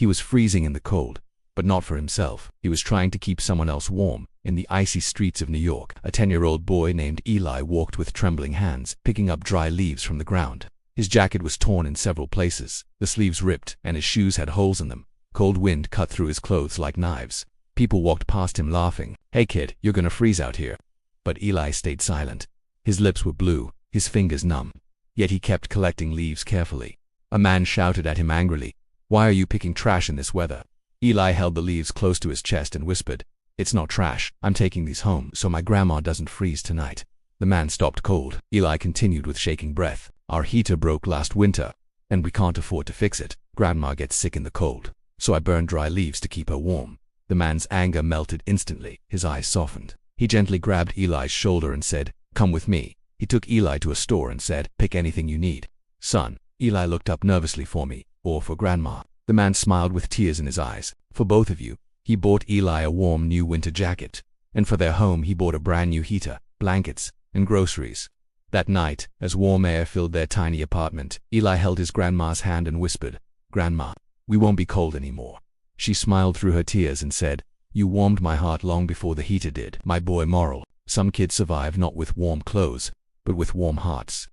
He was freezing in the cold, but not for himself. He was trying to keep someone else warm. In the icy streets of New York, a 10-year-old boy named Eli walked with trembling hands, picking up dry leaves from the ground. His jacket was torn in several places, the sleeves ripped, and his shoes had holes in them. Cold wind cut through his clothes like knives. People walked past him laughing. "Hey kid, you're gonna freeze out here." But Eli stayed silent. His lips were blue, his fingers numb. Yet he kept collecting leaves carefully. A man shouted at him angrily, "Why are you picking trash in this weather?" Eli held the leaves close to his chest and whispered, "It's not trash. I'm taking these home so my grandma doesn't freeze tonight." The man stopped cold. Eli continued with shaking breath, "Our heater broke last winter, and we can't afford to fix it. Grandma gets sick in the cold, so I burned dry leaves to keep her warm." The man's anger melted instantly. His eyes softened. He gently grabbed Eli's shoulder and said, "Come with me." He took Eli to a store and said, "Pick anything you need." "Son," Eli looked up nervously, "for me, or for Grandma?" The man smiled with tears in his eyes. "For both of you." He bought Eli a warm new winter jacket, and for their home he bought a brand new heater, blankets, and groceries. That night, as warm air filled their tiny apartment, Eli held his grandma's hand and whispered, "Grandma, we won't be cold anymore." She smiled through her tears and said, "You warmed my heart long before the heater did." My boy, moral: some kids survive not with warm clothes, but with warm hearts.